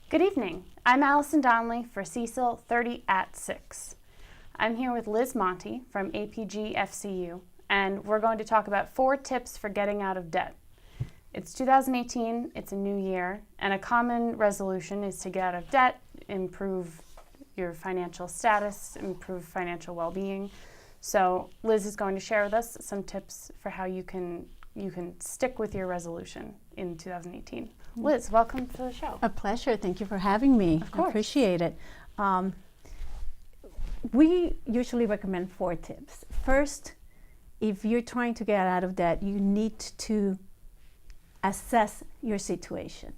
Good evening. I'm Allison Donnelly for Cecil 30 at 6. I'm here with Leoni-Monti from APGFCU, and we're going to talk about 4 tips for getting out of debt. It's 2018, it's a new year, and a common resolution is to get out of debt, improve your financial status, improve financial well-being. So Liz is going to share with us some tips for how you can stick with your resolution in 2018. Liz, welcome to the show. A pleasure. Thank you for having me. Of course. I appreciate it. We usually recommend 4 tips. First, if you're trying to get out of debt, you need to assess your situation.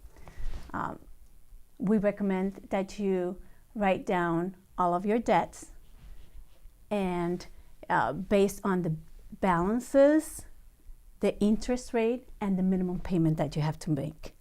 We recommend that you write down all of your debts and based on the balances, the interest rate, and the minimum payment that you have to make.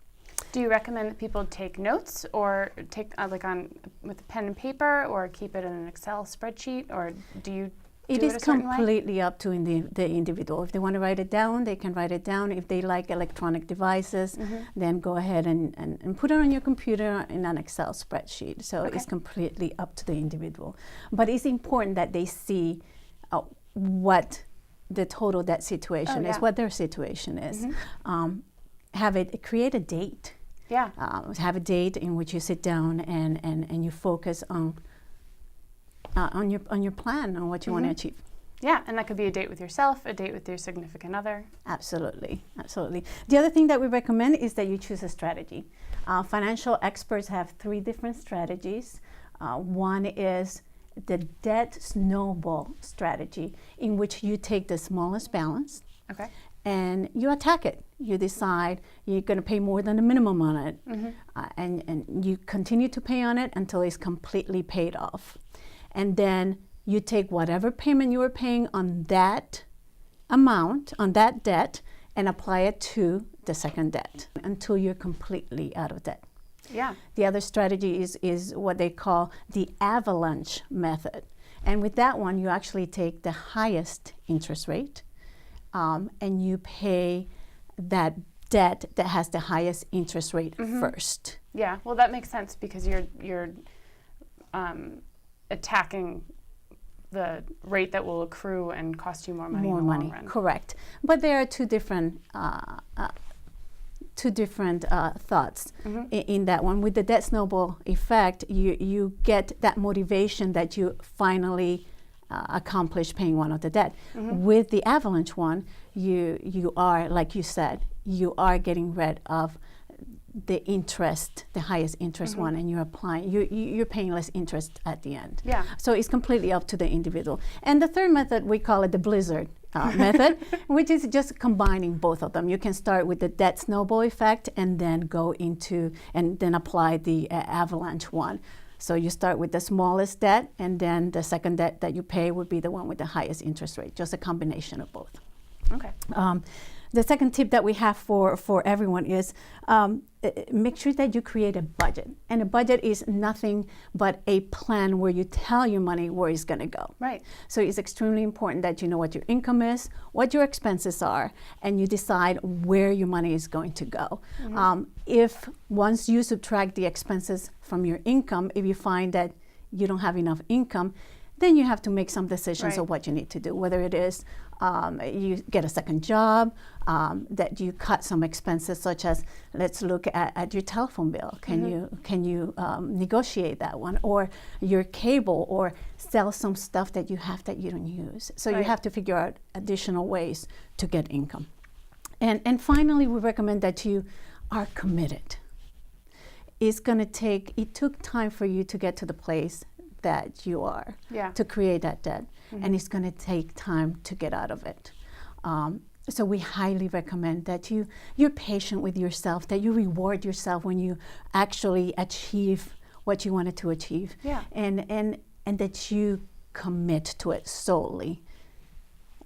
Do you recommend that people take notes or take with a pen and paper, or keep it in an Excel spreadsheet, or do you It do is it a certain way? completely up to the individual. If they want to write it down, they can write it down. If they like electronic devices, then go ahead and put it on your computer in an Excel spreadsheet. So Okay. it's completely up to the individual. But it's important that they see what the total debt situation is, what their situation is. Create a date. Yeah. Have a date in which you sit down and you focus on your plan, on what you want to achieve. Yeah, and that could be a date with yourself, a date with your significant other. Absolutely, absolutely. The other thing that we recommend is that you choose a strategy. Financial experts have 3 different strategies. One is the debt snowball strategy, in which you take the smallest balance and you attack it. You decide you're going to pay more than the minimum on it, and you continue to pay on it until it's completely paid off. And then you take whatever payment you were paying on that amount, on that debt, and apply it to the second debt until you're completely out of debt. Yeah. The other strategy is what they call the avalanche method. And with that one, you actually take the highest interest rate, and you pay that debt that has the highest interest rate first. Yeah, well, that makes sense because you're attacking the rate that will accrue and cost you more money in the long run. Correct. But there are two different thoughts in that one. With the debt snowball effect, you get that motivation that you finally accomplish paying one of the debt. With the avalanche one, you are, like you said, you are getting rid of the interest, the highest interest one, and you're paying less interest at the end. Yeah. So it's completely up to the individual. And the third method, we call it the blizzard method, which is just combining both of them. You can start with the debt snowball effect and then go into and then apply the avalanche one. So you start with the smallest debt, and then the second debt that you pay would be the one with the highest interest rate, just a combination of both. Okay. The second tip that we have for everyone is make sure that you create a budget. And a budget is nothing but a plan where you tell your money where it's going to go. Right. So it's extremely important that you know what your income is, what your expenses are, and you decide where your money is going to go. If once you subtract the expenses from your income, if you find that you don't have enough income, then you have to make some decisions of what you need to do, whether it is you get a second job, that you cut some expenses, such as let's look at your telephone bill. Can you negotiate that one, or your cable, or sell some stuff that you have that you don't use? So you have to figure out additional ways to get income. And finally, we recommend that you are committed. It took time for you to get to the place that you are, to create that debt, and it's going to take time to get out of it. So we highly recommend that you're patient with yourself, that you reward yourself when you actually achieve what you wanted to achieve, and that you commit to it solely.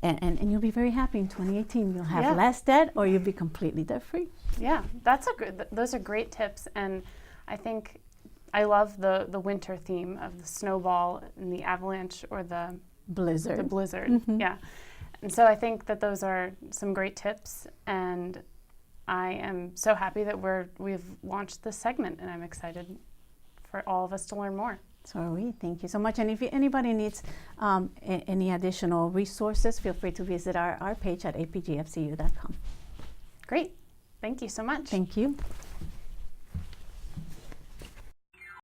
And you'll be very happy in 2018. You'll have less debt, or you'll be completely debt free. Yeah, those are great tips, and I think I love the winter theme of the snowball and the avalanche, or the blizzard. Yeah. And so I think that those are some great tips, and I am so happy that we've launched this segment, and I'm excited for all of us to learn more. So are we. Thank you so much. And if anybody needs any additional resources, feel free to visit our page at apgfcu.com. Great. Thank you so much. Thank you.